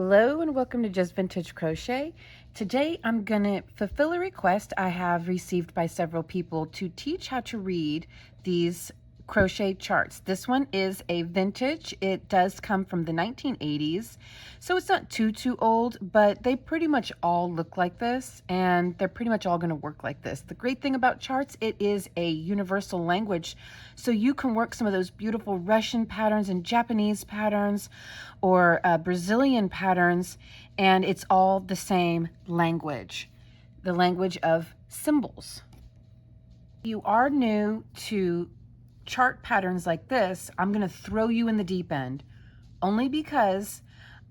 Hello and welcome to Just Vintage Crochet. Today I'm going to fulfill a request I have received by several people to teach how to read these crochet charts. This one is a vintage. It does come from the 1980s, so it's not too old, but they pretty much all look like this and they're pretty much all going to work like this. The great thing about charts, it is a universal language, so you can work some of those beautiful Russian patterns and Japanese patterns or Brazilian patterns, and it's all the same language, the language of symbols. If you are new to chart patterns like this, I'm going to throw you in the deep end, only because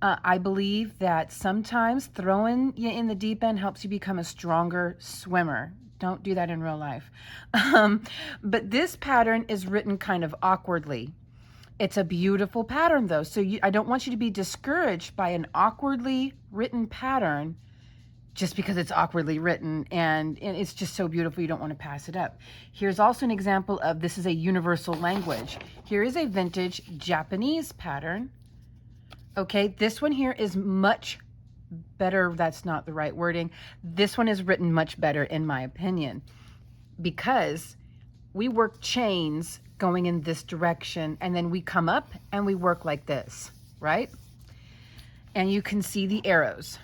I believe that sometimes throwing you in the deep end helps you become a stronger swimmer. Don't do that in real life. But this pattern is written kind of awkwardly. It's a beautiful pattern though, so I don't want you to be discouraged by an awkwardly written pattern just because it's awkwardly written and it's just so beautiful you don't want to pass it up. Here's also an example of this is a universal language. Here is a vintage Japanese pattern. Okay, this one here is much better. That's not the right wording. This one is written much better in my opinion, because we work chains going in this direction and then we come up and we work like this, right? And you can see the arrows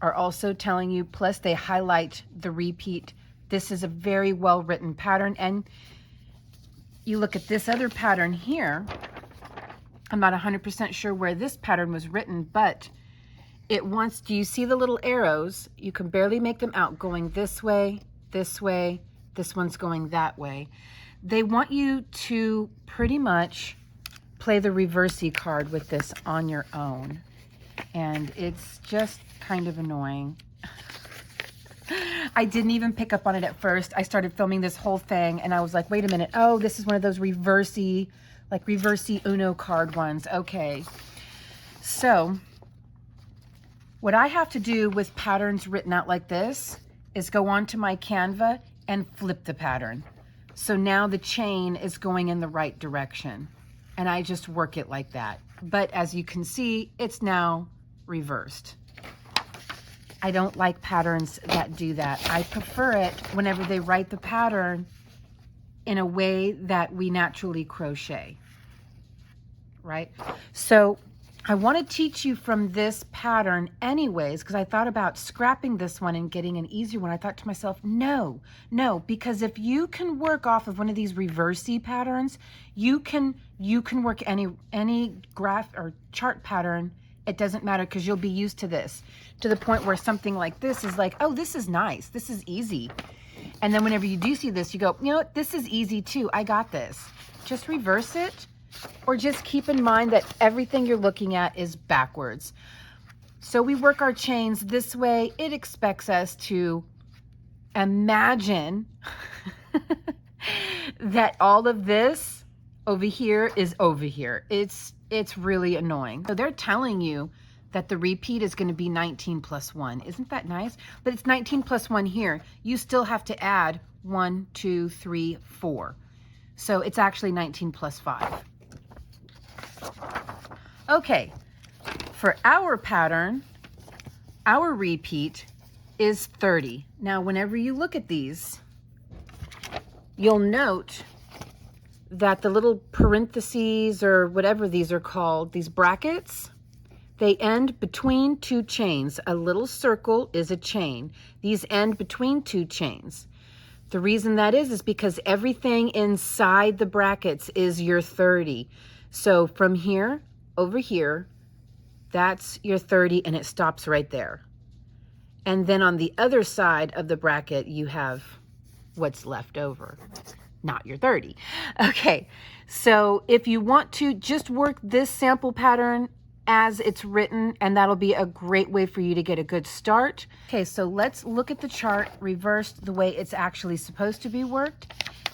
are also telling you, plus they highlight the repeat. This is a very well written pattern. And you look at this other pattern here. I'm not 100% sure where this pattern was written, but it wants, do you see the little arrows? You can barely make them out going this way, this way, this one's going that way. They want you to pretty much play the reversey card with this on your own. And it's just kind of annoying. I didn't even pick up on it at first. I started filming this whole thing and I was like, wait a minute. Oh, this is one of those reversey, like reversey Uno card ones. Okay. So what I have to do with patterns written out like this is go onto my Canva and flip the pattern. So now the chain is going in the right direction and I just work it like that. But as you can see, it's now reversed. I don't like patterns that do that. I prefer it whenever they write the pattern in a way that we naturally crochet, right? So I want to teach you from this pattern anyways, because I thought about scrapping this one and getting an easier one. I thought to myself, no, because if you can work off of one of these reversey patterns, you can work any graph or chart pattern. It doesn't matter, because you'll be used to this, to the point where something like this is like, oh, this is nice, this is easy. And then whenever you do see this, you go, you know what, this is easy too, I got this. Just reverse it. Or just keep in mind that everything you're looking at is backwards. So we work our chains this way. It expects us to imagine that all of this over here is over here. It's really annoying. So they're telling you that the repeat is going to be 19 plus 1. Isn't that nice? But it's 19 plus 1 here. You still have to add 1, 2, 3, 4. So it's actually 19 plus 5. Okay, for our pattern, our repeat is 30. Now, whenever you look at these, you'll note that the little parentheses or whatever these are called, these brackets, they end between two chains. A little circle is a chain. These end between two chains. The reason that is because everything inside the brackets is your 30. So from here, over here, that's your 30 and it stops right there. And then on the other side of the bracket, you have what's left over, not your 30. Okay, so if you want to just work this sample pattern as it's written, and that'll be a great way for you to get a good start. Okay, so let's look at the chart reversed the way it's actually supposed to be worked.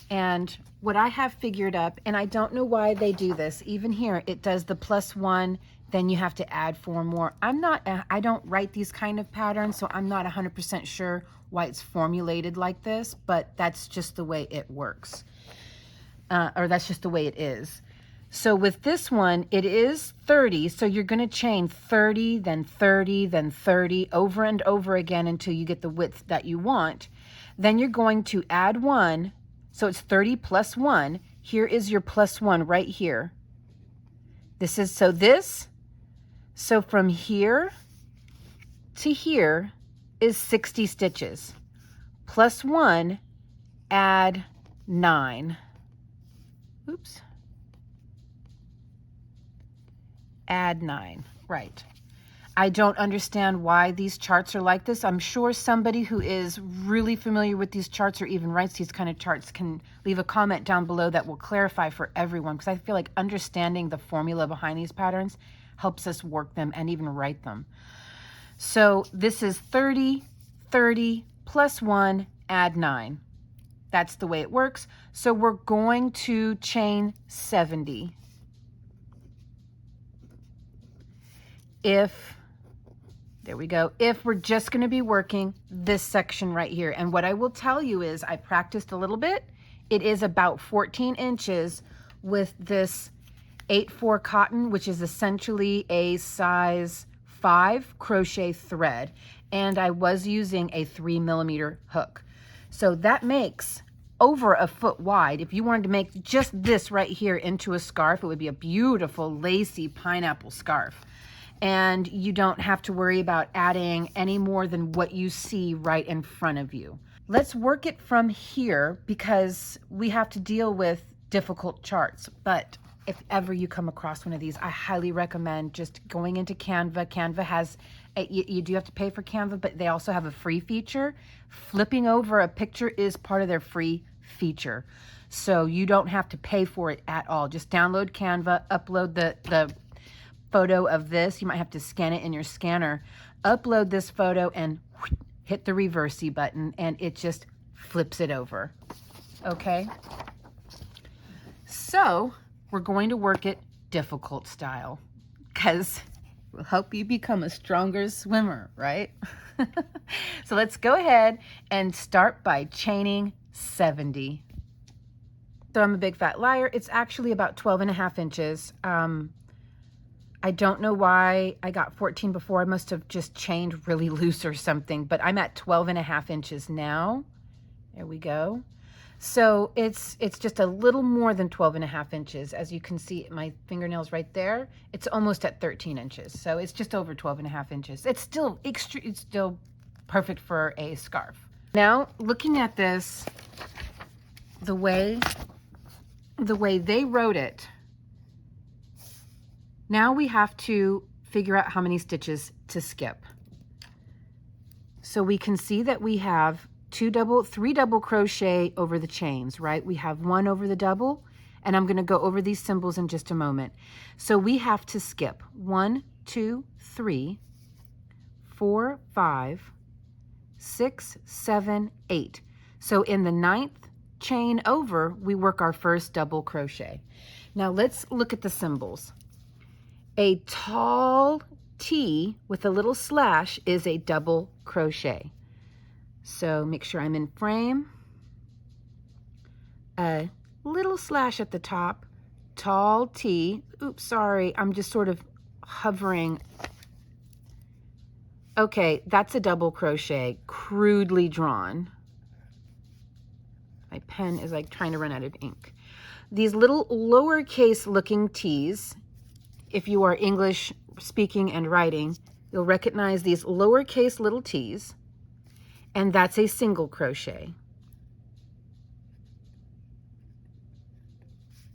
And what I have figured up, and I don't know why they do this, even here, it does the +1, then you have to add 4 more. I don't write these kind of patterns, so I'm not 100% sure why it's formulated like this, but that's just the way it works. Or that's just the way it is. So with this one, it is 30, so you're going to chain 30, then 30, then 30, over and over again until you get the width that you want. Then you're going to add 1, so it's 30 plus 1. Here is your plus 1 right here. This is, so from here to here is 60 stitches. Plus 1, add 9. Oops. Add 9, right. I don't understand why these charts are like this. I'm sure somebody who is really familiar with these charts or even writes these kind of charts can leave a comment down below that will clarify for everyone, because I feel like understanding the formula behind these patterns helps us work them and even write them. So this is 30, 30, plus 1, add 9. That's the way it works. So we're going to chain 70. There we go, if we're just going to be working this section right here. And what I will tell you is I practiced a little bit. It is about 14 inches with this 8/4 cotton, which is essentially a size 5 crochet thread. And I was using a 3mm hook. So that makes over a foot wide. If you wanted to make just this right here into a scarf, it would be a beautiful lacy pineapple scarf. And you don't have to worry about adding any more than what you see right in front of you. Let's work it from here because we have to deal with difficult charts. But if ever you come across one of these, I highly recommend just going into Canva. Canva has, you do have to pay for Canva, but they also have a free feature. Flipping over a picture is part of their free feature. So you don't have to pay for it at all. Just download Canva, upload the photo of this. You might have to scan it in your scanner. Upload this photo and hit the reversey button and it just flips it over. Okay? So we're going to work it difficult style because we'll help you become a stronger swimmer, right? So let's go ahead and start by chaining 70. So I'm a big fat liar. It's actually about 12.5 inches. I don't know why I got 14 before. I must have just chained really loose or something, but I'm at 12.5 inches now. There we go. So it's just a little more than 12.5 inches. As you can see, my fingernails right there, it's almost at 13 inches. So it's just over 12.5 inches. It's still perfect for a scarf. Now, looking at this, the way they wrote it, now we have to figure out how many stitches to skip. So we can see that we have 3 double crochet over the chains, right? We have 1 over the double, and I'm gonna go over these symbols in just a moment. So we have to skip 1, 2, 3, 4, 5, 6, 7, 8. So in the 9th chain over, we work our first double crochet. Now let's look at the symbols. A tall T with a little slash is a double crochet. So make sure I'm in frame. A little slash at the top, tall T. Oops, sorry, I'm just sort of hovering. Okay, that's a double crochet, crudely drawn. My pen is like trying to run out of ink. These little lowercase looking T's, if you are English speaking and writing, you'll recognize these lowercase little T's, and that's a single crochet.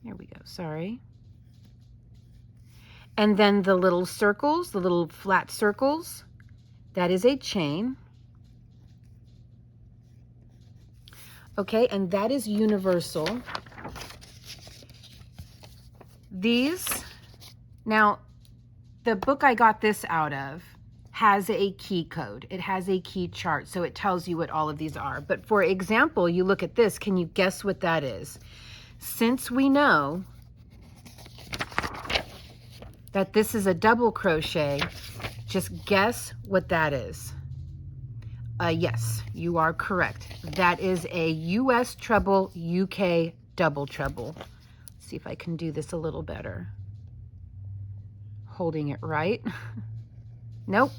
There we go, sorry. And then the little circles, the little flat circles, that is a chain. Okay, and that is universal. These, now the book I got this out of has a key code. It has a key chart, so it tells you what all of these are. But for example, you look at this, can you guess what that is? Since we know that this is a double crochet, just guess what that is. Yes, you are correct. That is a US treble, UK double treble. see if I can do this a little better. Holding it right. Nope.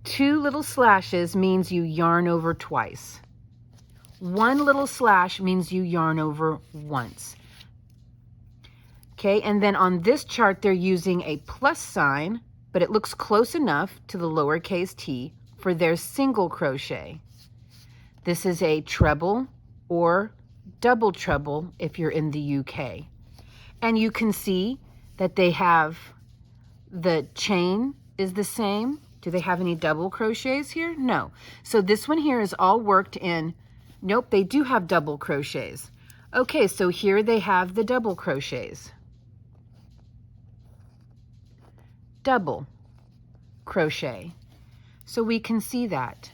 2 little slashes means you yarn over twice. 1 little slash means you yarn over once. Okay, and then on this chart they're using a plus sign, but it looks close enough to the lowercase t for their single crochet. This is a treble or double treble if you're in the UK. And you can see that they have the chain is the same. Do they have any double crochets here? No. So this one here is all worked in. Nope, they do have double crochets. Okay, so here they have the double crochets. Double crochet. So we can see that.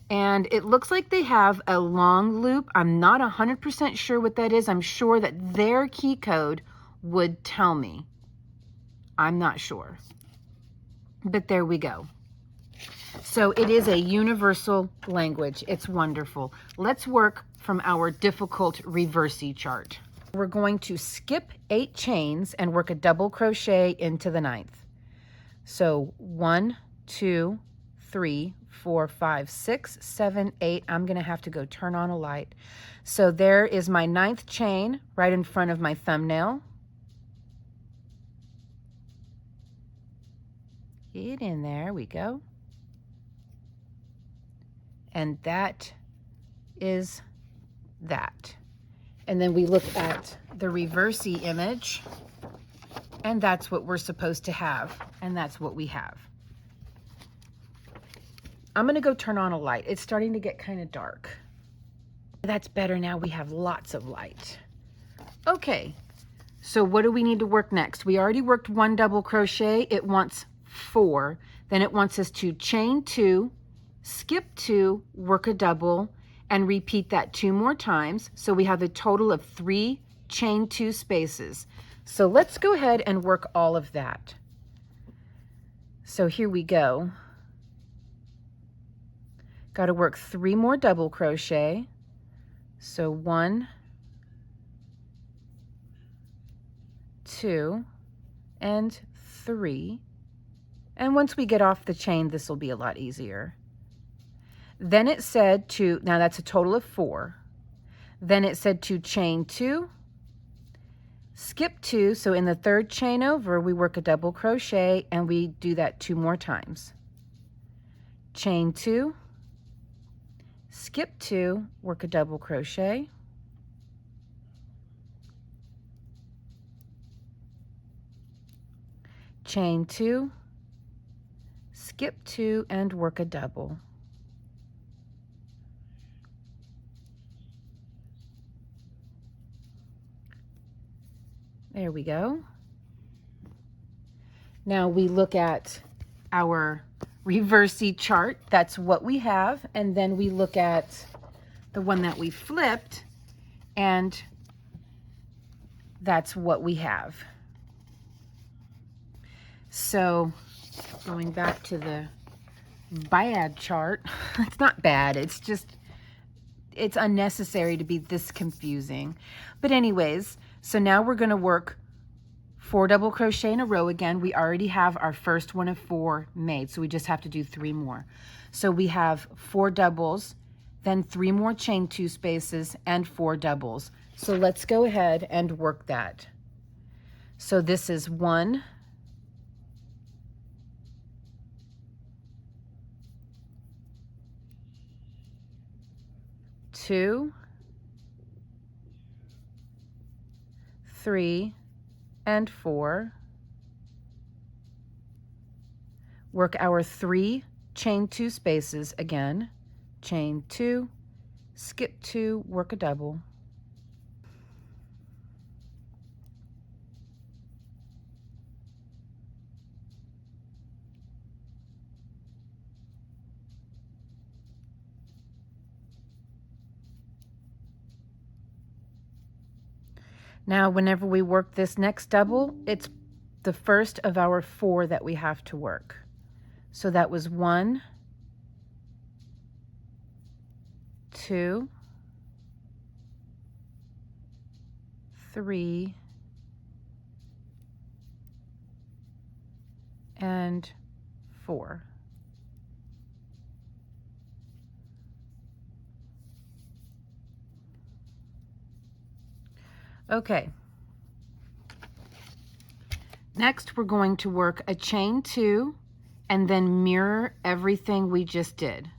And it looks like they have a long loop. I'm not 100% sure what that is. I'm sure that their key code would tell me. I'm not sure. But there we go. So it is a universal language. It's wonderful. Let's work from our difficult reversey chart. We're going to skip 8 chains and work a double crochet into the 9th. So 1, 2, 3, 4, 5, 6, 7, 8. I'm going to have to go turn on a light. So there is my 9th chain right in front of my thumbnail. Get in there, we go. And that is that. And then we look at the reversey image, and that's what we're supposed to have, and that's what we have. I'm gonna go turn on a light. It's starting to get kind of dark. That's better now, we have lots of light. Okay, so what do we need to work next? We already worked 1 double crochet. It wants 4. Then it wants us to chain 2, skip 2, work a double, and repeat that 2 more times. So we have a total of 3 chain 2 spaces. So let's go ahead and work all of that. So here we go. Got to work 3 more double crochet. So 1, 2, and 3. And once we get off the chain, this will be a lot easier. Then it said to, now that's a total of 4. Then it said to chain 2, skip 2. So in the 3rd chain over, we work a double crochet and we do that 2 more times. Chain 2, skip 2, work a double crochet. Chain 2, skip 2, and work a double. There we go. Now we look at our reversey chart. That's what we have. And then we look at the one that we flipped, and that's what we have. So going back to the bad chart, it's not bad, it's just, it's unnecessary to be this confusing. But anyways, so now we're going to work 4 double crochet in a row again. We already have our first one of 4 made, so we just have to do 3 more. So we have 4 doubles, then 3 more chain 2 spaces, and 4 doubles. So let's go ahead and work that. So this is 1, 2, 3, and 4. Work our 3 chain 2 spaces again. Chain 2, skip 2, work a double. Now, whenever we work this next double, it's the first of our 4 that we have to work. So that was 1, 2, 3, and 4. Okay. Next, we're going to work a chain 2 and then mirror everything we just did.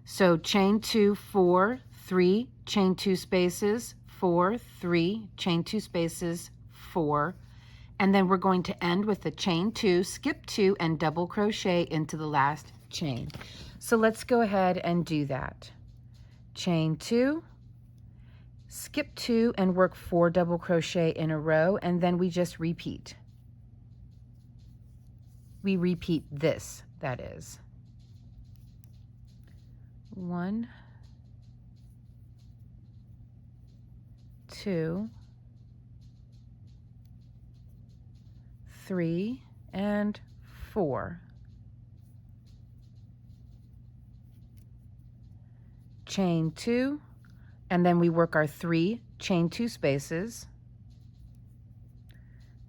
So chain 2, 4, 3, chain 2 spaces, 4, 3, chain 2 spaces, 4, and then we're going to end with a chain 2, skip 2, and double crochet into the last chain. So let's go ahead and do that. Chain 2, skip 2, and work 4 double crochet in a row, and then we just repeat. We repeat this, that is. 1, 2, 3, and 4. Chain 2, and then we work our 3 chain 2 spaces.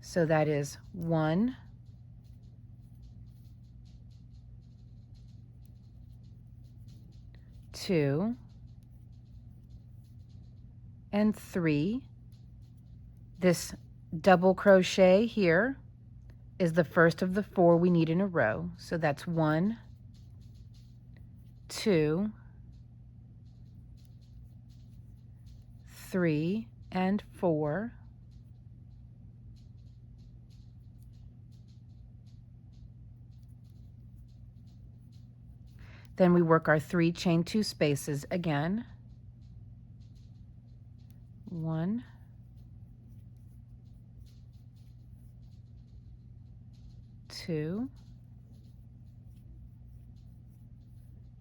So that is 1, 2, and 3. This double crochet here is the first of the 4 we need in a row. So that's 1, 2, 3, and 4. Then we work our 3 chain 2 spaces again. 1, 2,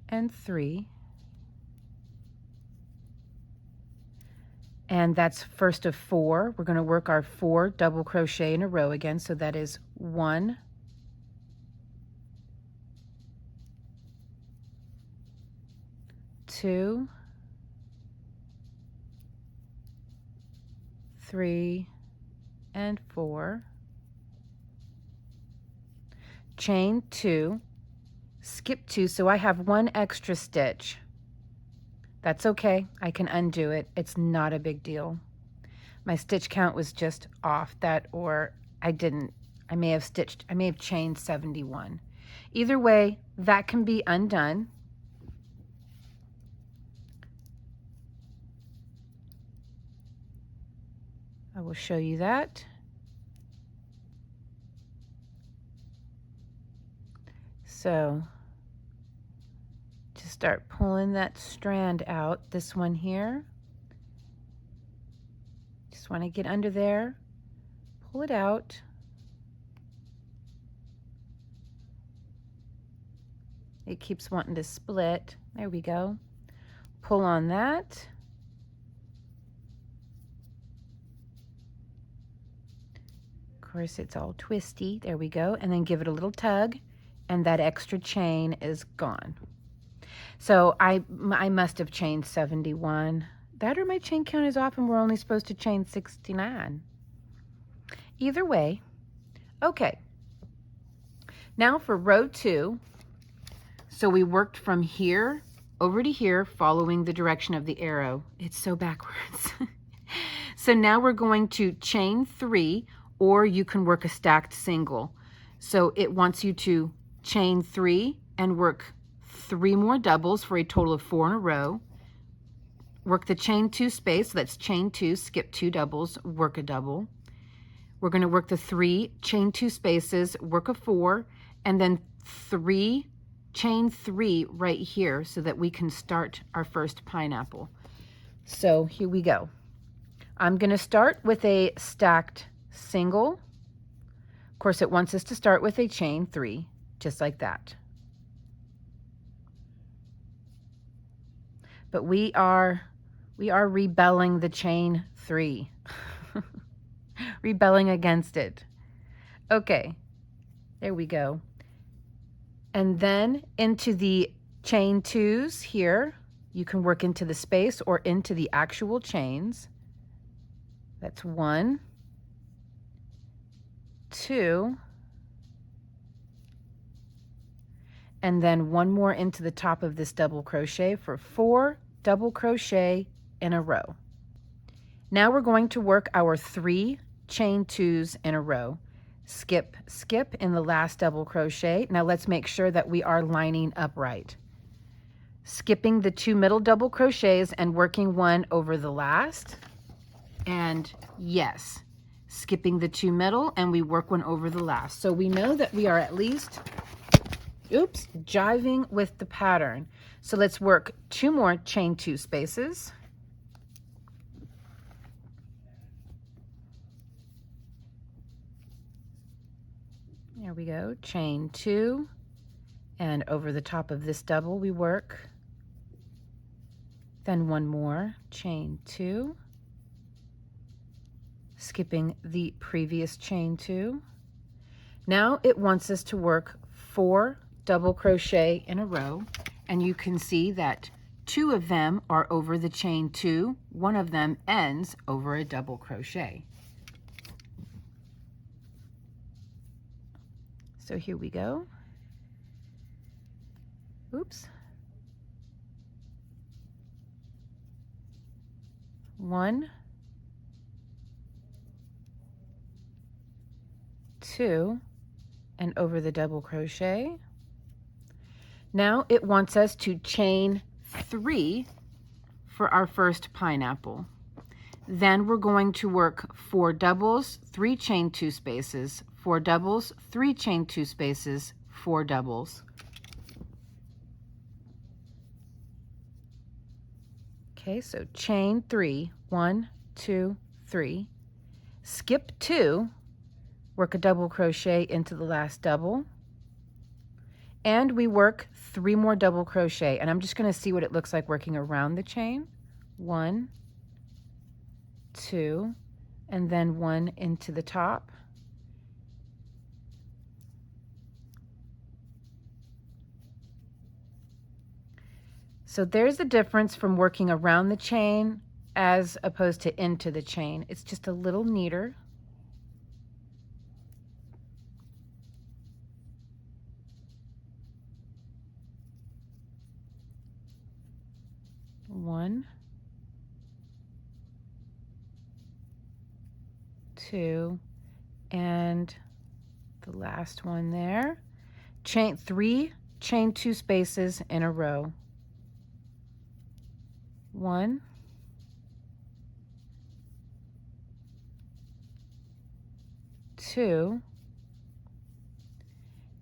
and 3. And that's first of 4. We're going to work our 4 double crochet in a row again. So that is 1, 2, 3, and 4. Chain 2, skip 2, so I have 1 extra stitch. That's okay, I can undo it. It's not a big deal. My stitch count was just off that, or I may have chained 71. Either way, that can be undone. I will show you that. So just start pulling that strand out, this one here. Just want to get under there, pull it out. It keeps wanting to split. There we go. Pull on that. Of course, it's all twisty. There we go. And then give it a little tug, and that extra chain is gone. So I must have chained 71. That or my chain count is off and we're only supposed to chain 69. Either way. Okay. Now for row 2. So we worked from here over to here, following the direction of the arrow. It's so backwards. So now we're going to chain 3, or you can work a stacked single. So it wants you to chain 3 and work 3 more doubles for a total of 4 in a row. Work the chain 2 space, so that's chain 2, skip 2 doubles, work a double. We're going to work the 3 chain 2 spaces, work a 4, and then 3 chain 3 right here so that we can start our first pineapple. So here we go. I'm going to start with a stacked single. Of course, it wants us to start with a chain 3, just like that. But we are rebelling the chain 3. Rebelling against it. Okay, there we go. And then into the chain 2s here, you can work into the space or into the actual chains. That's 1, 2, and then 1 more into the top of this double crochet for 4 double crochet in a row. Now we're going to work our 3 chain 2s in a row. Skip, skip in the last double crochet. Now let's make sure that we are lining up right. Skipping the 2 middle double crochets and working 1 over the last. And yes, skipping the 2 middle and we work 1 over the last. So we know that we are at least, oops, jiving with the pattern. So let's work 2 more chain 2 spaces. There we go, chain 2, and over the top of this double we work, then 1 more, chain 2, skipping the previous chain 2. Now it wants us to work 4 double crochet in a row, and you can see that 2 of them are over the chain 2, 1 of them ends over a double crochet. So here we go. Oops. 1, 2, and over the double crochet. Now it wants us to chain 3 for our first pineapple. Then we're going to work 4 doubles, 3 chain 2 spaces, 4 doubles, 3 chain 2 spaces, 4 doubles. Okay, so chain 3, 1, 2, 3, skip 2, work a double crochet into the last double, and we work 3 more double crochet, and I'm just going to see what it looks like working around the chain. 1, 2, and then 1 into the top. So there's the difference from working around the chain as opposed to into the chain. It's just a little neater. One, 2, and the last one there. Chain 3 chain 2 spaces in a row. 1, 2,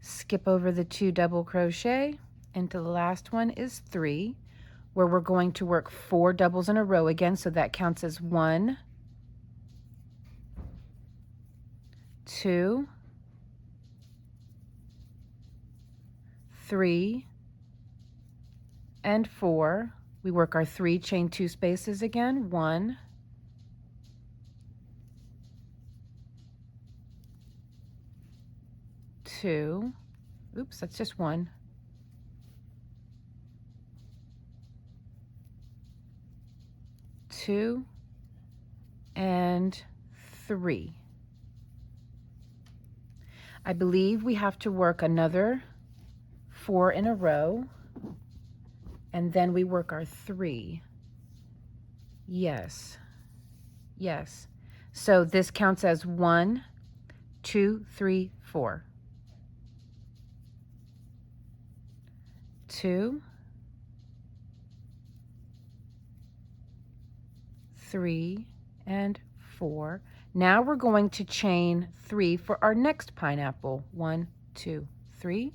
skip over the 2 double crochet into the last one is 3, where we're going to work 4 doubles in a row again, so that counts as 1, 2, 3, and 4. We work our 3 chain 2 spaces again. 1, 2, oops, that's just 1, 2, and 3. I believe we have to work another 4 in a row, and then we work our 3. Yes, yes. So this counts as 1, 2, 3, 4. 2, 3, and 4. Now we're going to chain 3 for our next pineapple. 1, 2, 3.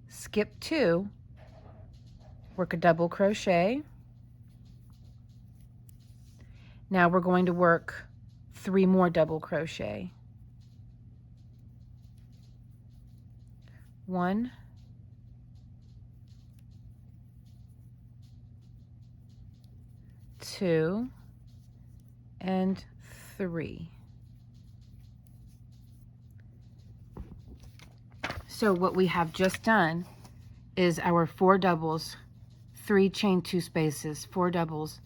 Skip 2. Work a double crochet. Now we're going to work 3 more double crochet. 1, 2, and 3. So what we have just done is our 4 doubles, 3 chain 2 spaces, 4 doubles,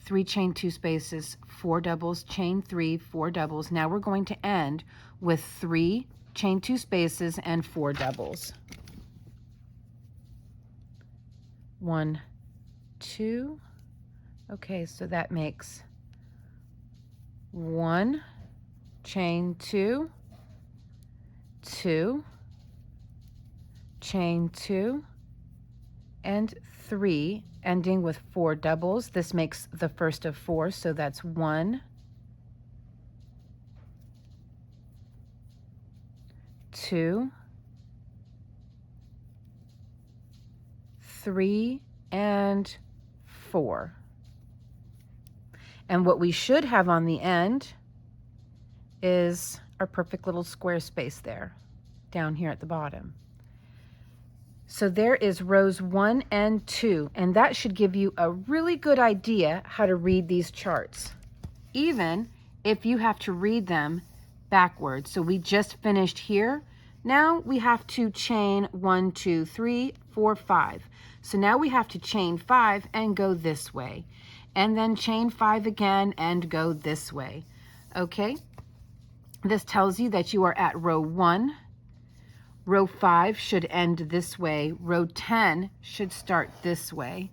3 chain 2 spaces, 4 doubles, chain 3, 4 doubles. Now we're going to end with 3 chain 2 spaces and 4 doubles. 1, 2. Okay, so that makes 1 chain 2, 2 chain 2, and 3, ending with 4 doubles. This makes the first of 4, so that's 1, 2, 3, and 4. And what we should have on the end is our perfect little square space there, down here at the bottom. So there is rows 1 and 2, and that should give you a really good idea how to read these charts, even if you have to read them backwards. So we just finished here. Now we have to chain 1, 2, 3, 4, 5. So now we have to chain 5 and go this way, and then chain 5 again and go this way. Okay, this tells you that you are at row 1. Row 5 should end this way. Row 10 should start this way.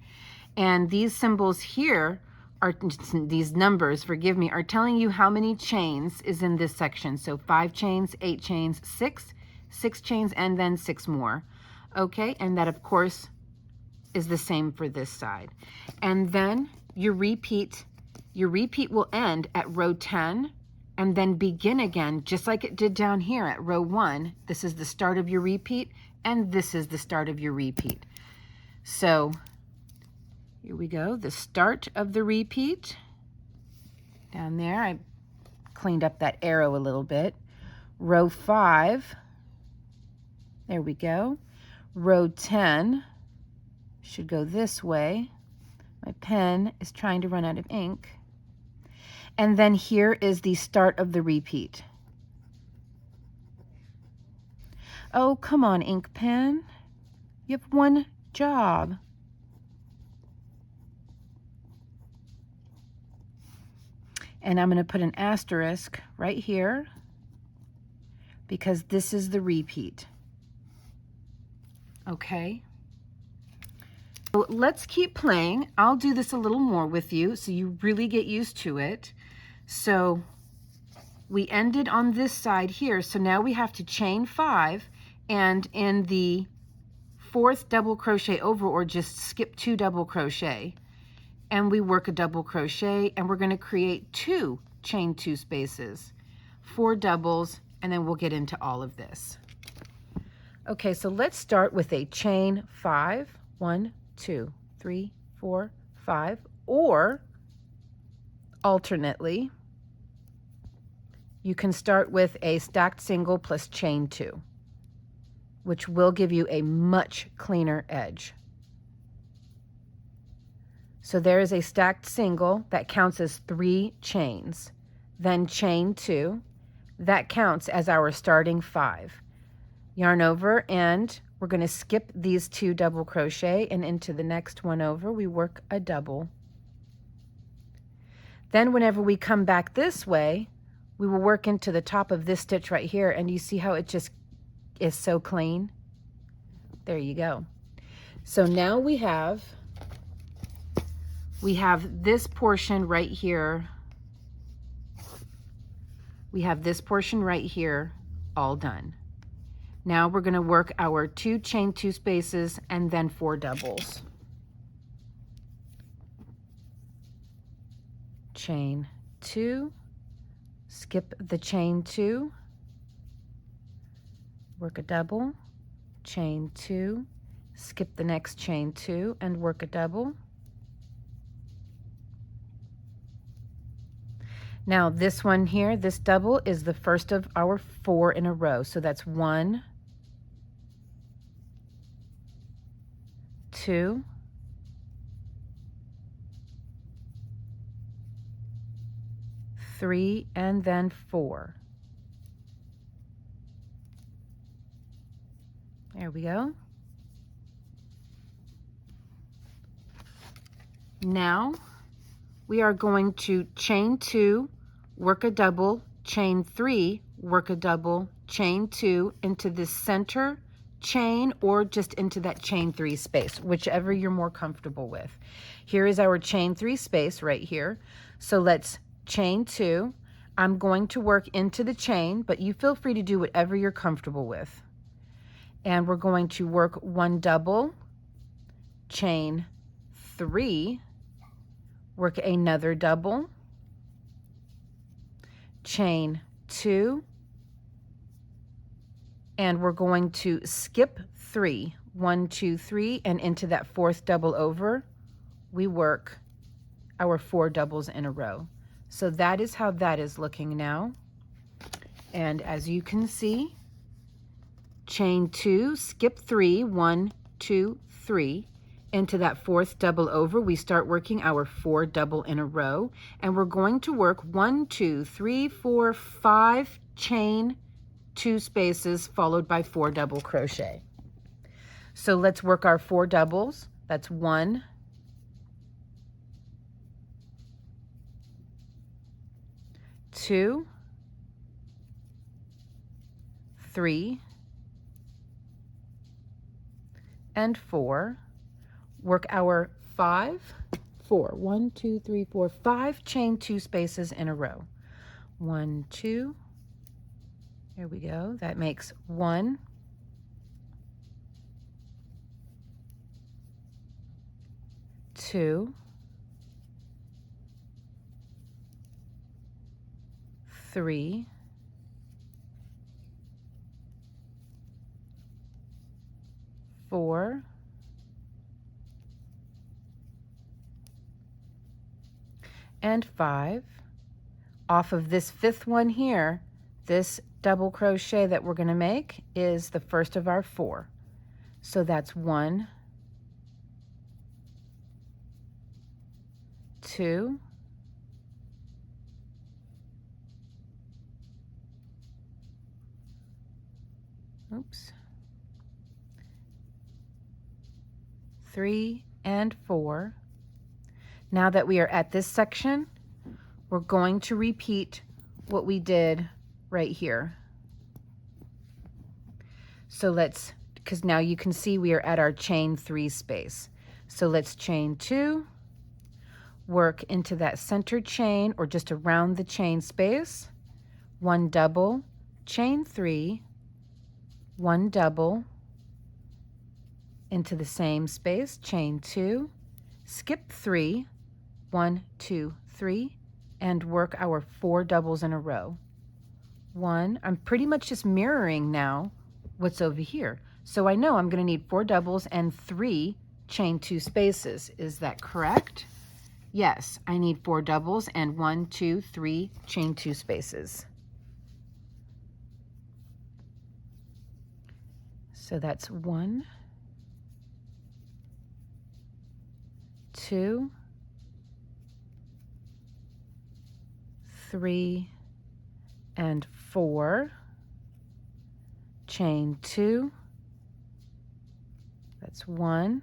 And these symbols here are, these numbers, forgive me, are telling you how many chains is in this section. So 5 chains, 8 chains, 6 chains, and then 6 more. Okay, and that of course is the same for this side. And then your repeat will end at row 10, and then begin again, just like it did down here at row 1. This is the start of your repeat, and this is the start of your repeat. So here we go, the start of the repeat. Down there, I cleaned up that arrow a little bit. Row 5, there we go. Row 10 should go this way. My pen is trying to run out of ink. And then here is the start of the repeat. Oh, come on, ink pen. You have one job. And I'm going to put an asterisk right here because this is the repeat. Okay. So let's keep playing. I'll do this a little more with you so you really get used to it. So we ended on this side here, so now we have to chain 5, and in the 4th double crochet over, or just skip 2 double crochet, and we work a double crochet, and we're going to create 2 chain 2 spaces, 4 doubles, and then we'll get into all of this. Okay, so let's start with a chain 5, 1, 2, 3, 4, 5, or alternately, you can start with a stacked single plus chain 2, which will give you a much cleaner edge. So there is a stacked single that counts as 3 chains, then chain 2, that counts as our starting 5. Yarn over, and we're going to skip these 2 double crochet, and into the next one over we work a double. Then whenever we come back this way, we will work into the top of this stitch right here, and you see how it just is so clean? There you go. So now we have this portion right here. We have this portion right here all done. Now we're going to work our 2 chain 2 spaces and then 4 doubles. Chain 2, skip the chain 2, work a double, chain 2, skip the next chain 2 and work a double. Now this one here, this double is the first of our 4 in a row. So that's 1, 2, 3, and then 4. There we go. Now we are going to chain 2, work a double, chain 3, work a double, chain 2 into this center chain or just into that chain 3 space, whichever you're more comfortable with. Here is our chain 3 space right here. So let's chain 2. I'm going to work into the chain, but you feel free to do whatever you're comfortable with. And we're going to work 1 double, chain 3, work another double, chain 2, and we're going to skip 3, 1, 2, 3, and into that 4th double over, we work our 4 doubles in a row. So that is how that is looking now. And as you can see, chain 2, skip 3, 1, 2, 3, into that 4th double over, we start working our 4 double in a row, and we're going to work 1, 2, 3, 4, 5 chain 2 spaces followed by 4 double crochet. So let's work our 4 doubles. That's 1, 2, 3, and 4. Work our 5, 4, 1, 2, 3, 4, 5 chain 2 spaces in a row. 1, 2, there we go. That makes 1, 2, 3, 4, and 5. Off of this 5th one here, this double crochet that we're going to make is the first of our 4. So that's 1, 2, 3, and 4. Now that we are at this section, we're going to repeat what we did right here. So let's, because now you can see we are at our chain 3 space. So let's chain 2, work into that center chain or just around the chain space, 1 double, chain 3, 1 double, into the same space, chain 2, skip 3, 1, 2, 3, and work our 4 doubles in a row. 1, I'm pretty much just mirroring now what's over here. So I know I'm going to need 4 doubles and 3 chain 2 spaces. Is that correct? Yes, I need 4 doubles and 1, 2, 3 chain 2 spaces. So that's 1, 2, 3, and 4, chain 2, that's 1,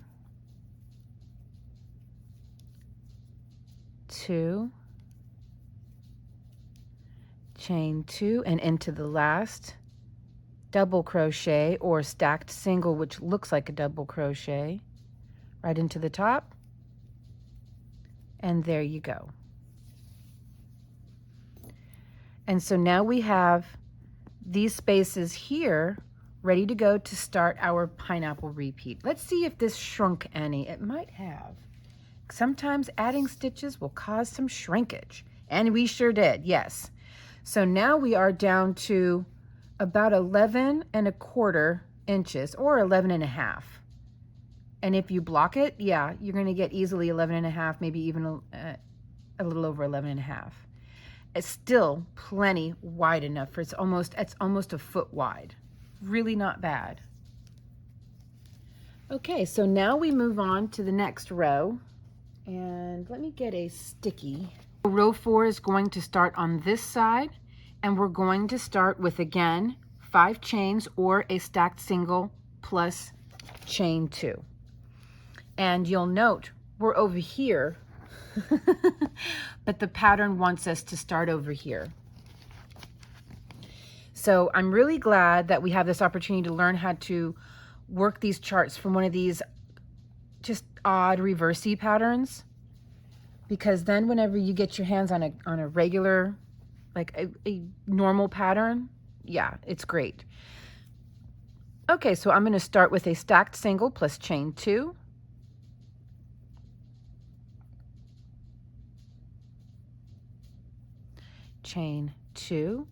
2, chain 2, and into the last double crochet or stacked single, which looks like a double crochet, right into the top, and there you go. And so now we have these spaces here ready to go to start our pineapple repeat. Let's see if this shrunk any. It might have. Sometimes adding stitches will cause some shrinkage, and we sure did, yes. So now we are down to about 11¼ inches or 11½. And if you block it, yeah, you're going to get easily 11½, maybe even a little over 11½. It's still plenty wide enough for it's almost a foot wide. Really not bad. Okay, so now we move on to the next row. And let me get a sticky. Row 4 is going to start on this side, and we're going to start with, again, 5 chains or a stacked single plus chain 2. And you'll note we're over here but the pattern wants us to start over here. So I'm really glad that we have this opportunity to learn how to work these charts from one of these just odd reversey patterns, because then whenever you get your hands on a regular, like a normal pattern, yeah, it's great. Okay, so I'm going to start with a stacked single plus chain 2. Chain 2.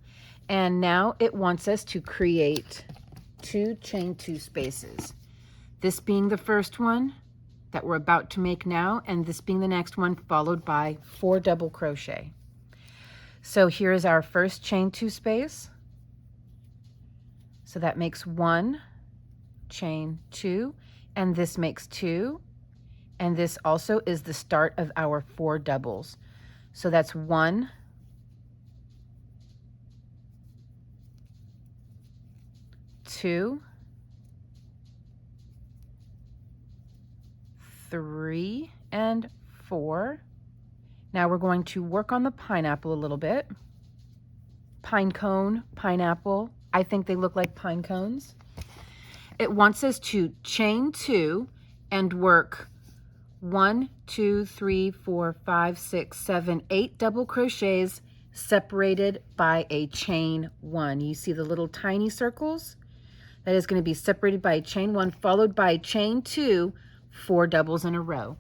And now it wants us to create 2 chain 2 spaces. This being the first one that we're about to make now, and this being the next one, followed by 4 double crochet. So here's our first chain 2 space. So that makes 1 chain 2, and this makes 2, and this also is the start of our 4 doubles. So that's 1, 2, 3, and 4. Now we're going to work on the pineapple a little bit. Pine cone, pineapple. I think they look like pine cones. It wants us to chain 2 and work 1, 2, 3, 4, 5, 6, 7, 8 double crochets separated by a chain 1. You see the little tiny circles? That is going to be separated by a chain 1 followed by a chain 2, 4 doubles in a row.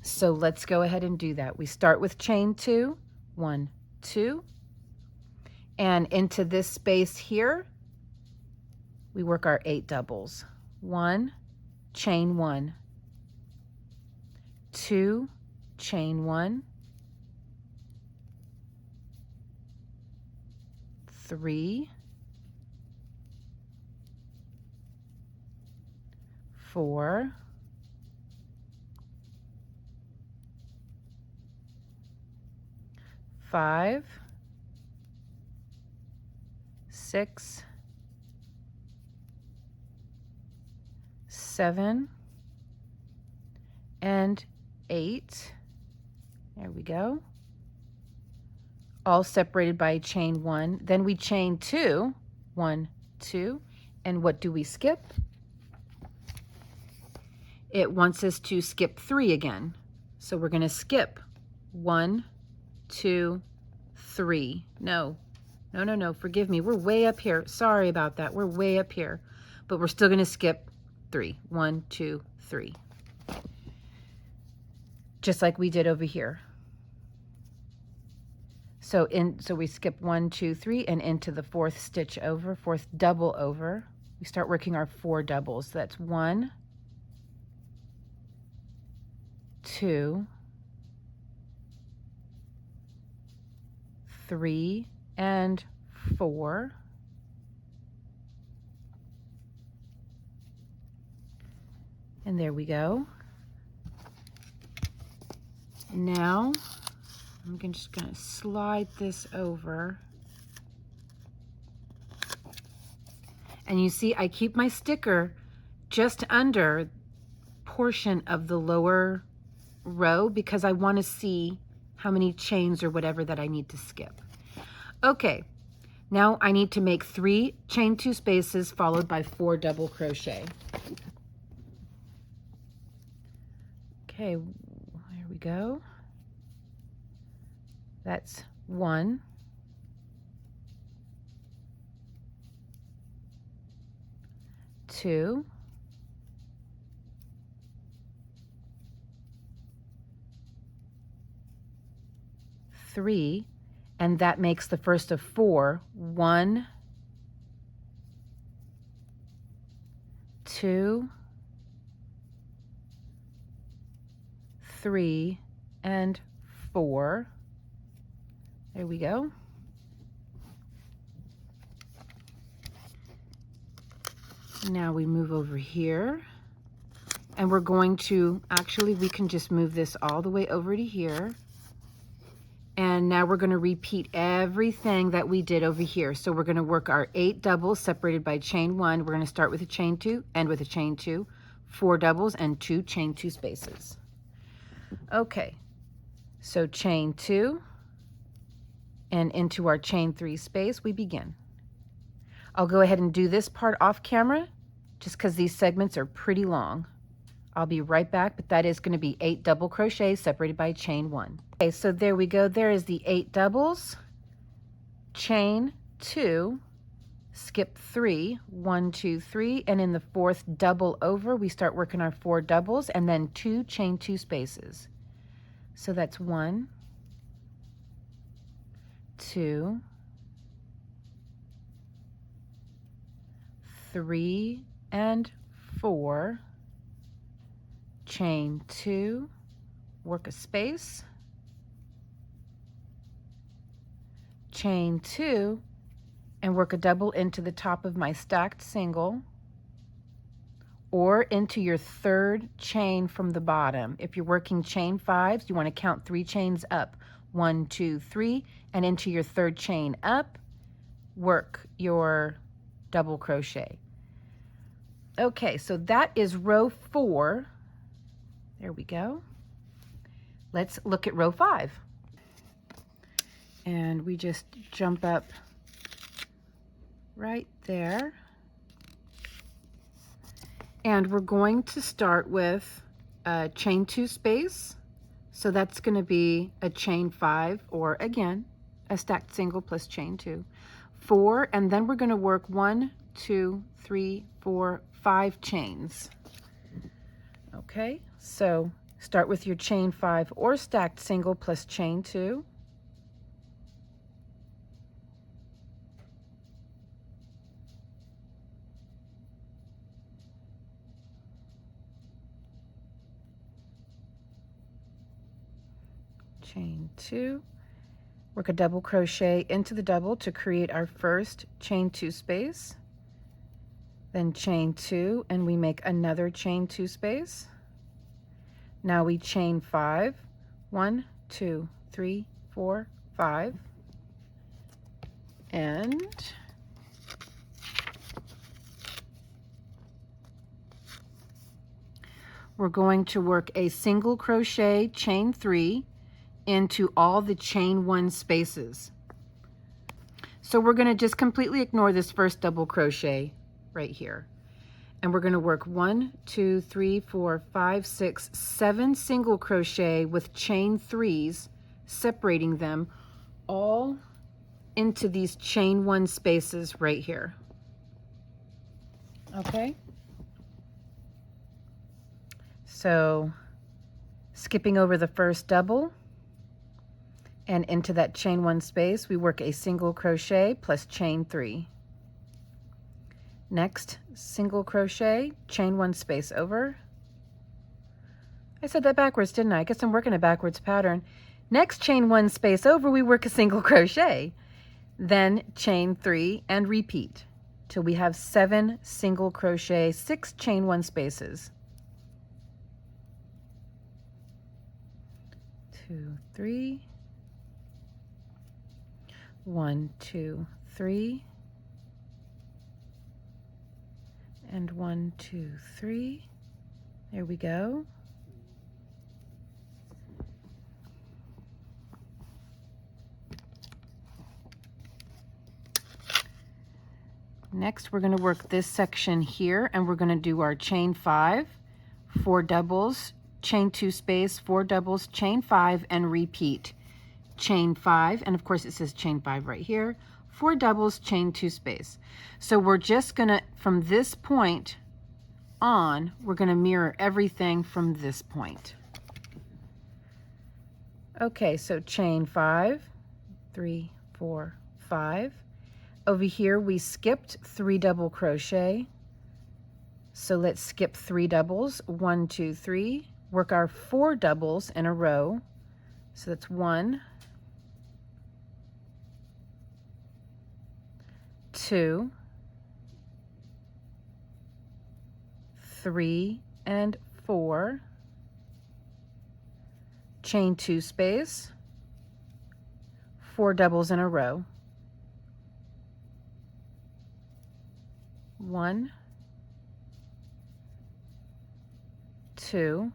So let's go ahead and do that. We start with chain 2, 1, 2, and into this space here, we work our 8 doubles. 1, chain 1, 2, chain 1, 3, 4, 5, 6, 7, and 8. There we go. All separated by a chain 1. Then we chain 2, 1, 2, and what do we skip? It wants us to skip 3 again. So we're going to skip 1, 2, 3. No, forgive me. We're way up here. Sorry about that. We're way up here. But we're still going to skip 3. 1, 2, 3. Just like we did over here. So we skip 1, 2, 3 and into the 4th stitch over, 4th double over. We start working our 4 doubles. So that's 1, 2, 3, and 4. And there we go. Now I'm just going to slide this over. And you see I keep my sticker just under portion of the lower row because I want to see how many chains or whatever that I need to skip. Okay, now I need to make 3 chain 2 spaces followed by 4 double crochet. Okay, there we go. That's 1, 2, 3, and that makes the first of 4. 1, 2, 3, and 4. There we go. Now we move over here, and we're going to, actually we can just move this all the way over to here. And now we're going to repeat everything that we did over here. So we're going to work our 8 doubles separated by chain 1. We're going to start with a chain 2, end with a chain 2, 4 doubles, and 2 chain 2 spaces. Okay, So chain 2, and into our chain 3 space we begin. I'll go ahead and do this part off camera just because these segments are pretty long. I'll be right back, but that is going to be 8 double crochets separated by chain 1. Okay, so there we go. There is the 8 doubles, chain 2, skip 3, 1, 2, 3, and in the 4th double over, we start working our 4 doubles and then 2 chain 2 spaces. So that's 1, 2, 3, and 4, chain 2, work a space, chain 2, and work a double into the top of my stacked single or into your 3rd chain from the bottom. If you're working chain 5s, you want to count 3 chains up. 1, 2, 3, and into your 3rd chain up, work your double crochet. Okay, so that is row 4. There we go. Let's look at row 5. And we just jump up right there. And we're going to start with a chain 2 space. So that's going to be a chain 5, or again, a stacked single plus chain 2. 4, and then we're going to work 1, 2, 3, 4, 5 chains. Okay, so start with your chain 5 or stacked single plus chain 2. Chain 2, work a double crochet into the double to create our first chain 2 space, then chain 2, and we make another chain 2 space. Now we chain 5, 1, 2, 3, 4, 5, and we're going to work a single crochet chain 3 into all the chain 1 spaces. So we're going to just completely ignore this first double crochet right here. And we're going to work 1, 2, 3, 4, 5, 6, 7 single crochet with chain 3s, separating them all into these chain 1 spaces right here. Okay? So skipping over the first double, and into that chain 1 space, we work a single crochet plus chain 3. Next, single crochet, chain 1 space over. I said that backwards, didn't I? I guess I'm working a backwards pattern. Next, chain 1 space over, we work a single crochet. Then chain 3 and repeat till we have 7 single crochet, 6 chain 1 spaces. 2, 3. 1, 2, 3, and 1, 2, 3. There we go. Next, we're going to work this section here, and we're going to do our chain 5, 4 doubles, chain 2 space, 4 doubles, chain 5, and repeat. Chain 5, and of course it says chain 5 right here, 4 doubles, chain 2 space. So we're just gonna, from this point on, we're gonna mirror everything from this point. Okay, so chain 5, 3, 4, 5. Over here we skipped 3 double crochet. So let's skip 3 doubles, 1, 2, 3, work our 4 doubles in a row. So that's 1, 2, 3, and 4, chain 2 space, 4 doubles in a row, 1, 2,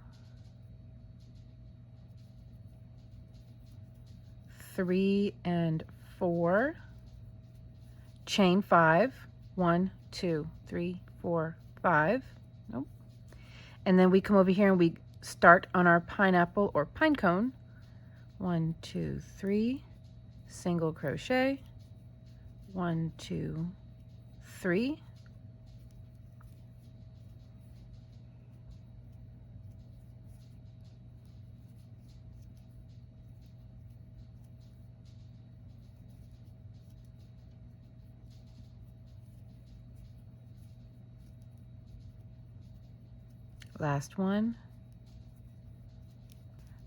3 and 4, chain 5, 1, 2, 3, 4, 5, nope, and then we come over here and we start on our pineapple or pine cone, 1, 2, 3, single crochet, 1, 2, 3, last one.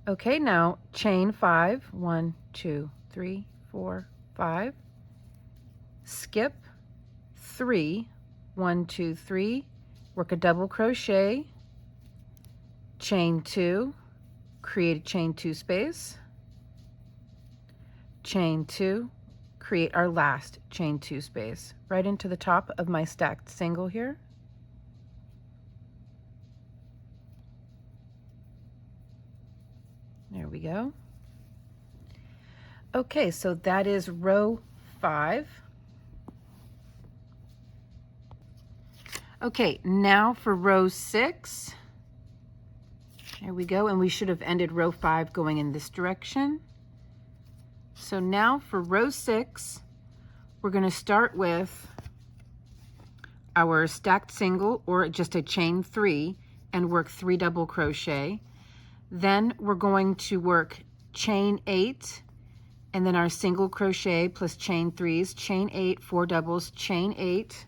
Okay, now chain 5, 1, 2, 3, 4, 5, skip 3, 1, 2, 3, work a double crochet, chain 2, create a chain 2 space, chain 2, create our last chain 2 space right into the top of my stacked single here. There we go. Okay, so that is row 5. Okay, now for row 6. There we go, and we should have ended row 5 going in this direction. So now for row 6, we're going to start with our stacked single or just a chain 3 and work 3 double crochet. Then we're going to work chain 8 and then our single crochet plus chain 3s, chain 8, 4 doubles, chain 8,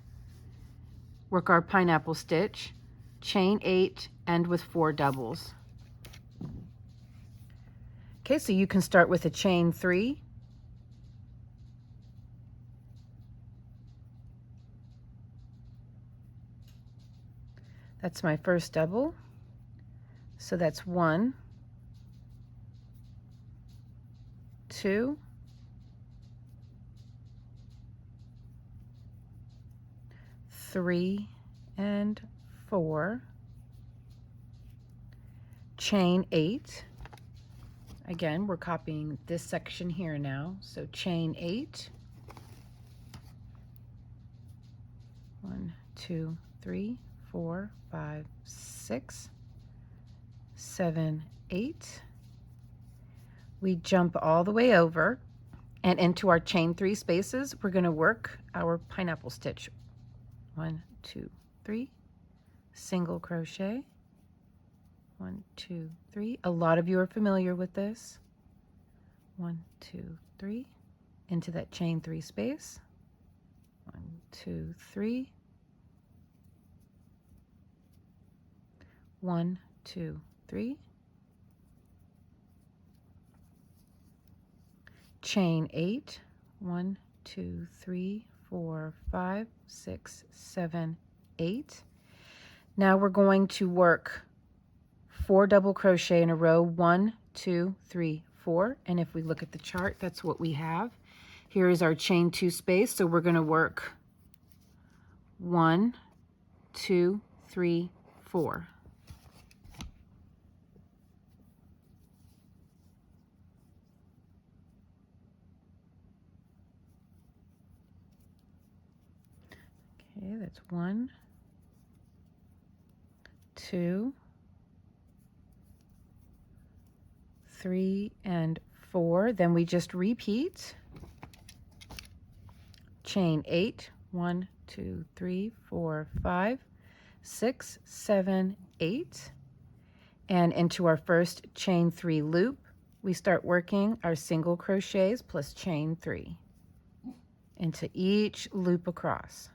work our pineapple stitch, chain 8, end with 4 doubles. Okay, so you can start with a chain 3, that's my first double, so that's 1, 2, 3 and 4, chain 8. Again, we're copying this section here now, so chain 8, 1, 2, 3, 4, 5, 6, 7, 8. We jump all the way over and into our chain 3 spaces. We're going to work our pineapple stitch. 1, 2, 3, single crochet, 1, 2, 3. A lot of you are familiar with this. 1, 2, 3, into that chain 3 space. 1, 2, 3. 1, 2, 3. Chain 8. 1, 2, 3, 4, 5, 6, 7, 8. Now we're going to work 4 double crochet in a row, 1, 2, 3, 4. And if we look at the chart, that's what we have. Here is our chain 2 space, so we're going to work 1, 2, 3, 4. Okay, that's 1, 2, 3, and 4. Then we just repeat. Chain 8, 1, 2, 3, 4, 5, 6, 7, 8. And into our first chain 3 loop, we start working our single crochets plus chain 3 into each loop across.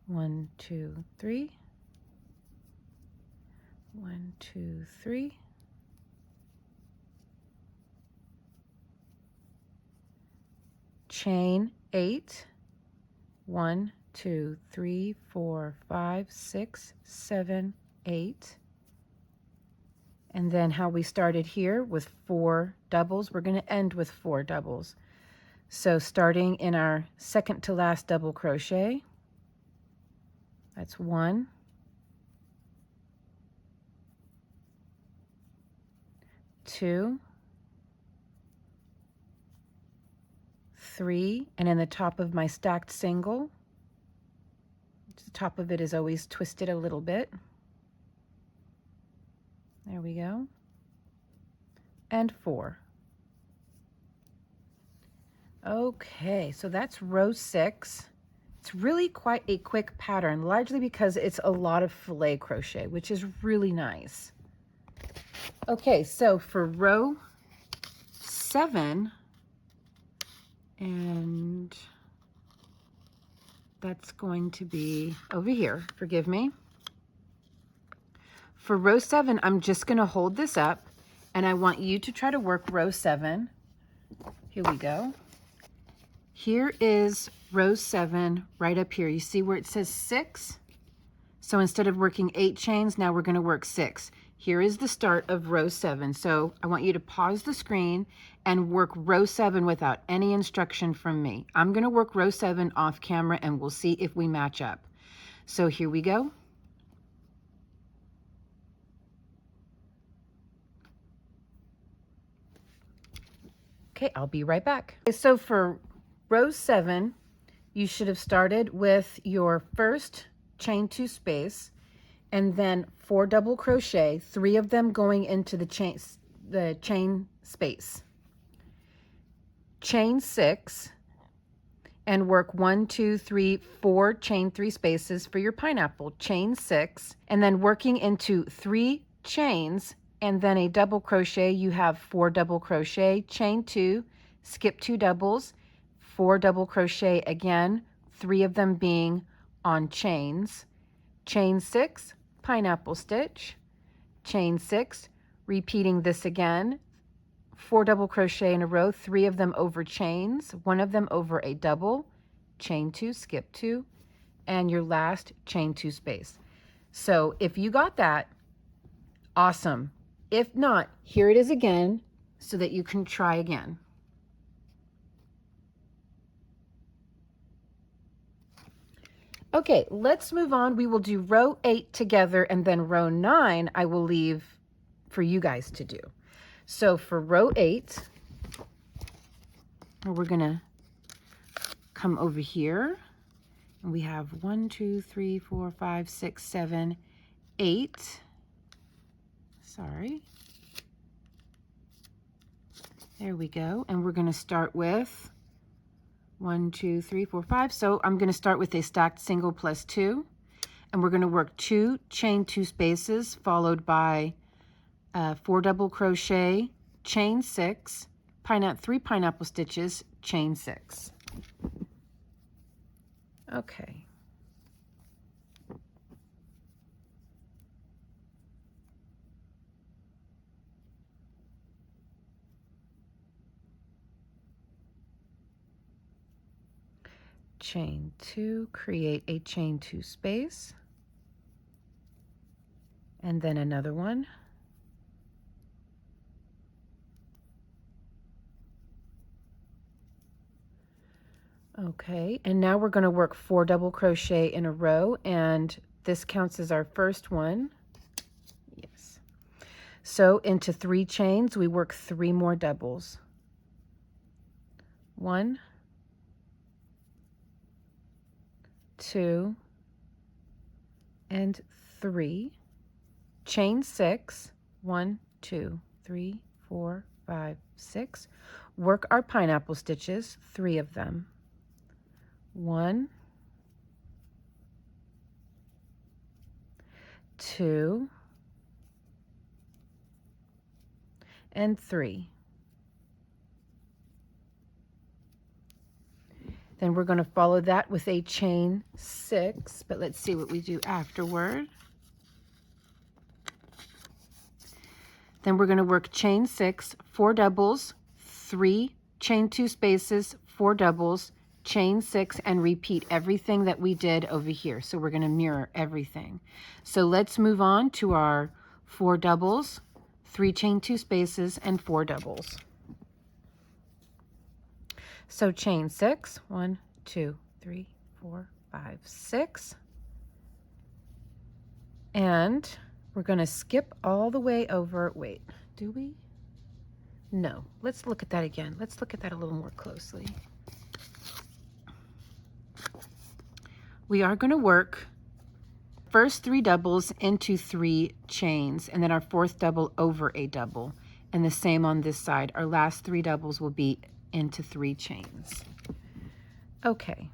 1, 2, 3. 1, 2, 3. Chain 8. 1, 2, 3, 4, 5, 6, 7, 8. And then how we started here with 4 doubles, we're going to end with 4 doubles. So starting in our second to last double crochet, that's 1, 2, 3, and in the top of my stacked single, the top of it is always twisted a little bit. There we go. And 4. Okay, so that's row 6. It's really quite a quick pattern, largely because it's a lot of filet crochet, which is really nice. Okay, so for row 7, and that's going to be over here, forgive me. For row 7, I'm just going to hold this up, and I want you to try to work row 7. Here we go. Here is row 7 right up here. You see where it says 6? So instead of working 8 chains, now we're going to work 6. Here is the start of row 7. So I want you to pause the screen and work row 7 without any instruction from me. I'm going to work row 7 off camera and we'll see if we match up. So here we go. Okay, I'll be right back. So for row 7, you should have started with your first chain 2 space and then 4 double crochet, 3 of them going into the chain space. Chain 6 and work 1, 2, 3, 4 chain 3 spaces for your pineapple. Chain 6 and then working into 3 chains and then a double crochet, you have 4 double crochet, chain 2, skip 2 doubles, 4 double crochet again, 3 of them being on chains, chain 6, pineapple stitch, chain 6, repeating this again, 4 double crochet in a row, 3 of them over chains, 1 of them over a double, chain 2, skip 2, and your last chain 2 space. So if you got that, awesome. If not, here it is again so that you can try again. Okay, let's move on. We will do row 8 together and then row 9 I will leave for you guys to do. So for row 8, we're gonna come over here and we have 1, 2, 3, 4, 5, 6, 7, 8. Sorry. There we go. And we're gonna start with 1, 2, 3, 4, 5. So I'm going to start with a stacked single plus 2, and we're going to work 2 chain 2 spaces followed by 4 double crochet, chain 6, 3 pineapple stitches, chain 6. Okay. Chain 2, create a chain 2 space, and then another one. Okay, and now we're going to work 4 double crochet in a row, and this counts as our first one. Yes. So into 3 chains, we work 3 more doubles. 1, 2, and 3, chain 6, 1, 2, 3, 4, 5, 6, work our pineapple stitches, 3 of them, 1, 2, and 3. Then we're going to follow that with a chain 6, but let's see what we do afterward. Then we're going to work chain 6, 4 doubles, 3 chain 2 spaces, 4 doubles, chain 6, and repeat everything that we did over here. So we're going to mirror everything. So let's move on to our 4 doubles, 3 chain 2 spaces, and 4 doubles. So chain 6, 1, 2, 3, 4, 5, 6. And we're going to skip all the way over. Wait, do we? No, let's look at that again. Let's look at that a little more closely. We are going to work first 3 doubles into 3 chains, and then our 4th double over a double. And the same on this side. Our last 3 doubles will be into 3 chains. Okay.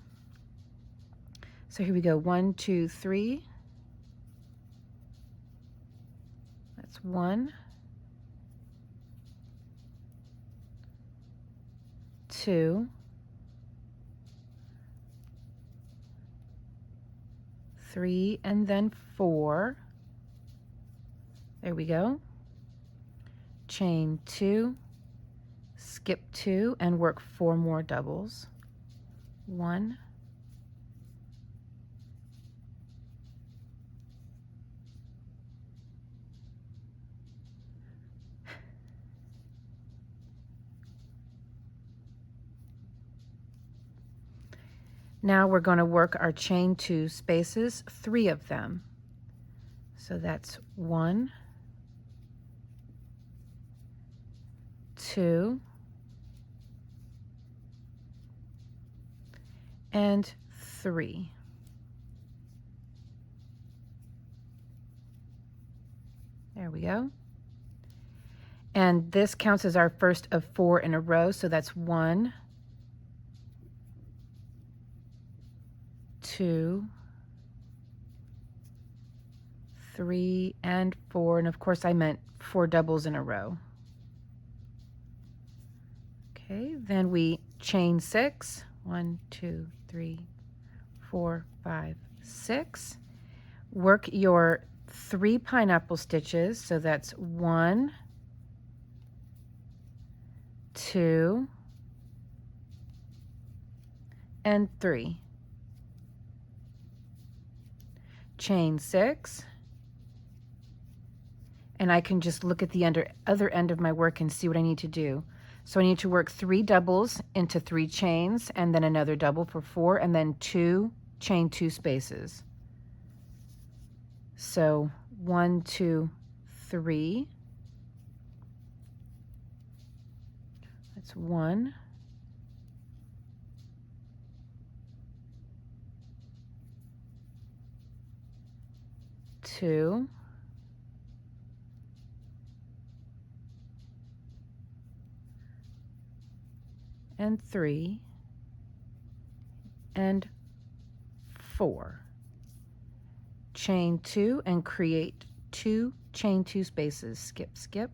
So here we go. 1, 2, 3. That's 1, 2, 3, and then 4. There we go. Chain 2, skip 2, and work 4 more doubles. 1, 2. Now we're going to work our chain 2 spaces, 3 of them. So that's 1, 2, and 3. There we go. And this counts as our first of 4 in a row, so that's 1, 2, 3, and 4, and of course I meant 4 doubles in a row. Okay, then we chain 6, 1, 2, 3, 4, 5, 6. Work your 3 pineapple stitches, so that's 1, 2, and 3. Chain 6, and I can just look at the other end of my work and see what I need to do. So I need to work 3 doubles into 3 chains, and then another double for 4, and then 2 chain 2 spaces. So 1, 2, 3. That's 1, 2, and 3, and 4. Chain 2 and create 2 chain 2 spaces. Skip, skip.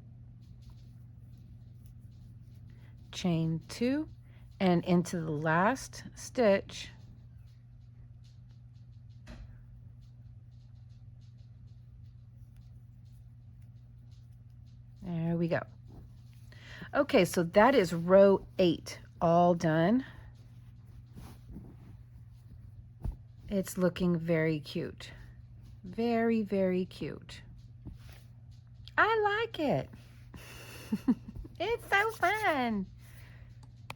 Chain 2 and into the last stitch. There we go. Okay, so that is row 8 all done. It's looking very cute. Very, very cute. I like it. It's so fun.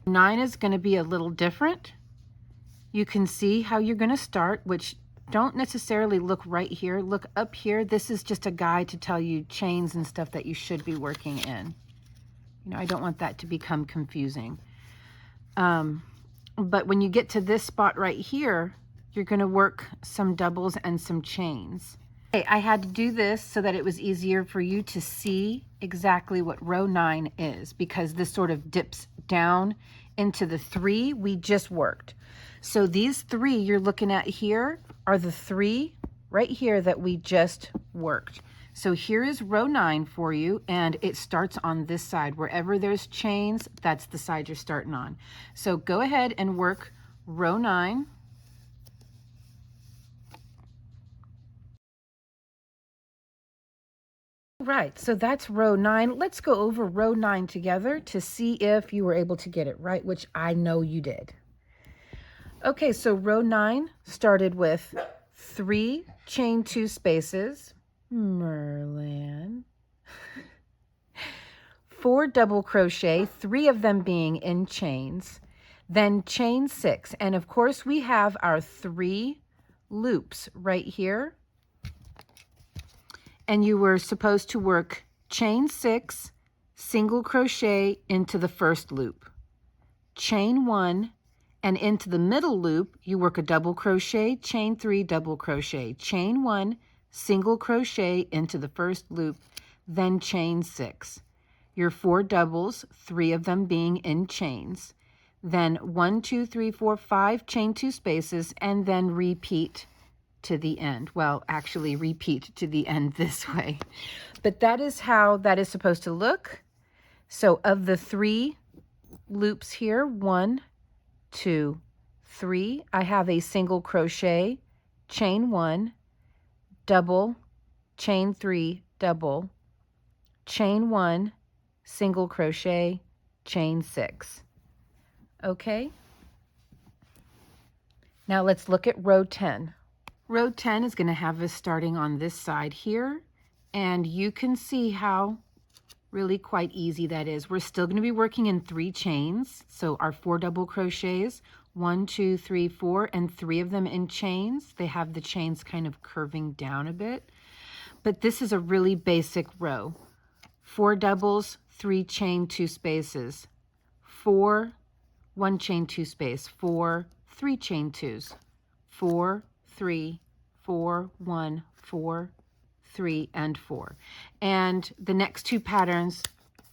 9 is going to be a little different. You can see how you're going to start, which don't necessarily look right here. Look up here. This is just a guide to tell you chains and stuff that you should be working in. You know, I don't want that to become confusing. But when you get to this spot right here, you're going to work some doubles and some chains. Okay, I had to do this so that it was easier for you to see exactly what row 9 is, because this sort of dips down into the 3 we just worked. So these 3 you're looking at here are the 3 right here that we just worked. So here is row 9 for you, and it starts on this side. Wherever there's chains, that's the side you're starting on. So go ahead and work row 9. Right, so that's row 9. Let's go over row 9 together to see if you were able to get it right, which I know you did. Okay, so row 9 started with 3 chain 2 spaces, Merlin, 4 double crochet, 3 of them being in chains, then chain 6, and of course we have our 3 loops right here. And you were supposed to work chain 6, single crochet into the first loop, chain 1, and into the middle loop you work a double crochet, chain 3, double crochet, chain 1, single crochet into the first loop, then chain 6. Your 4 doubles, 3 of them being in chains, then 1, 2, 3, 4, 5 chain 2 spaces, and then repeat to the end. Well, actually repeat to the end this way. But that is how that is supposed to look. So of the 3 loops here, 1, 2, 3, I have a single crochet, chain 1, double, chain 3, double, chain 1, single crochet, chain 6. Okay? Now let's look at row 10. Row 10 is going to have us starting on this side here, and you can see how really quite easy that is. We're still going to be working in 3 chains, so our 4 double crochets, 1, 2, 3, 4, and 3 of them in chains. They have the chains kind of curving down a bit, but this is a really basic row. 4 doubles, 3 chain 2 spaces, 4, 1 chain 2 space, 4, 3 chain 2s, 4, 3, 4, 1, 4, 3, and 4. And the next 2 patterns,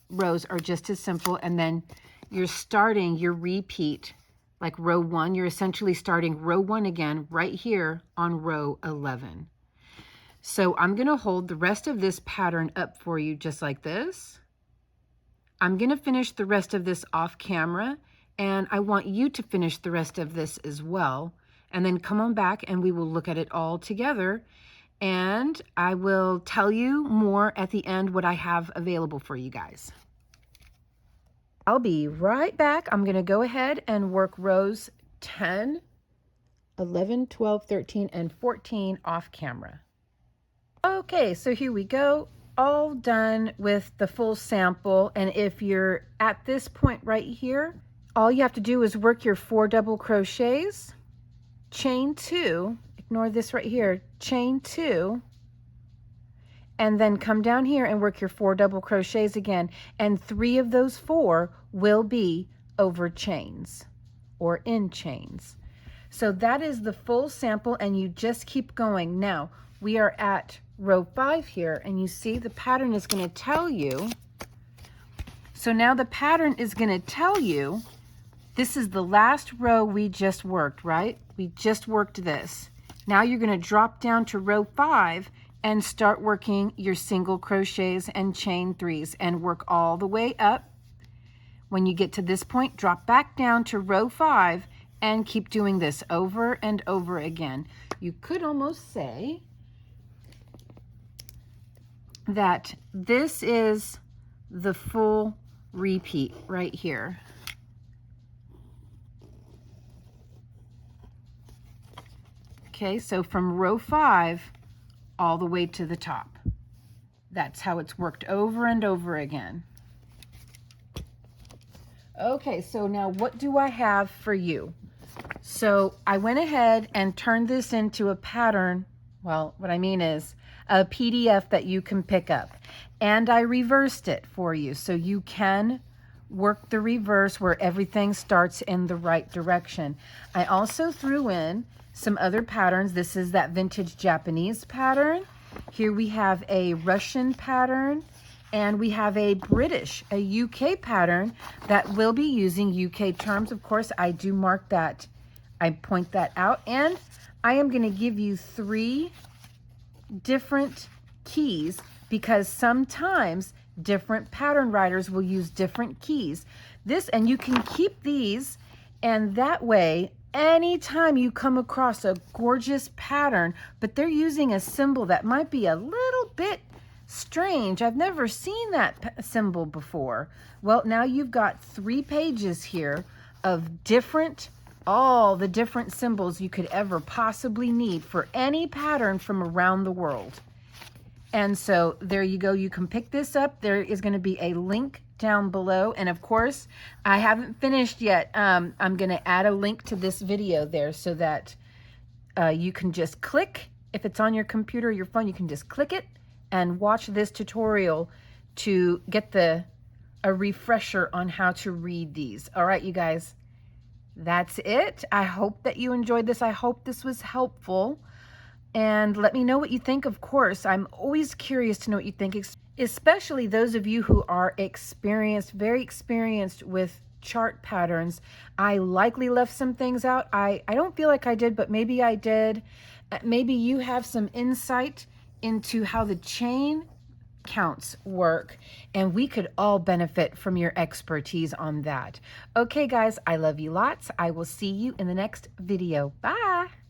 rows, are just as simple. And then you're starting your repeat, like row 1, you're essentially starting row 1 again right here on row 11. So I'm going to hold the rest of this pattern up for you just like this. I'm going to finish the rest of this off camera, and I want you to finish the rest of this as well. And then come on back and we will look at it all together. And I will tell you more at the end what I have available for you guys. I'll be right back. I'm going to go ahead and work rows 10, 11, 12, 13, and 14 off camera. Okay, so here we go. All done with the full sample. And if you're at this point right here, all you have to do is work your 4 double crochets, chain 2, ignore this right here, chain 2, and then come down here and work your 4 double crochets again, and 3 of those 4 will be over chains or in chains. So that is the full sample, and you just keep going. Now we are at row 5 here, and you see the pattern is going to tell you. So now the pattern is going to tell you this is the last row we just worked, right? We just worked this. Now you're going to drop down to row 5 and start working your single crochets and chain 3s and work all the way up. When you get to this point, drop back down to row 5 and keep doing this over and over again. You could almost say that this is the full repeat right here. Okay, so from row 5 all the way to the top. That's how it's worked over and over again. Okay, so now what do I have for you? So I went ahead and turned this into a pattern. Well, what I mean is a PDF that you can pick up. And I reversed it for you so you can work the reverse where everything starts in the right direction. I also threw in some other patterns. This is that vintage Japanese pattern. Here we have a Russian pattern, and we have a British, a UK pattern that will be using UK terms. Of course, I do mark that, I point that out, and I am going to give you 3 different keys because sometimes different pattern writers will use different keys. And you can keep these, and that way anytime you come across a gorgeous pattern, but they're using a symbol that might be a little bit strange, I've never seen that symbol before. Well, now you've got 3 pages here of all the different symbols you could ever possibly need for any pattern from around the world. And so there you go. You can pick this up. There is going to be a link down below. And of course, I haven't finished yet. I'm going to add a link to this video there so that you can just click. If it's on your computer or your phone, you can just click it and watch this tutorial to get the a refresher on how to read these. All right, you guys, that's it. I hope that you enjoyed this. I hope this was helpful. And let me know what you think, of course. I'm always curious to know what you think, especially those of you who are experienced, very experienced with chart patterns. I likely left some things out. I don't feel like I did, but maybe I did. Maybe you have some insight into how the chain counts work, and we could all benefit from your expertise on that. Okay, guys, I love you lots. I will see you in the next video. Bye.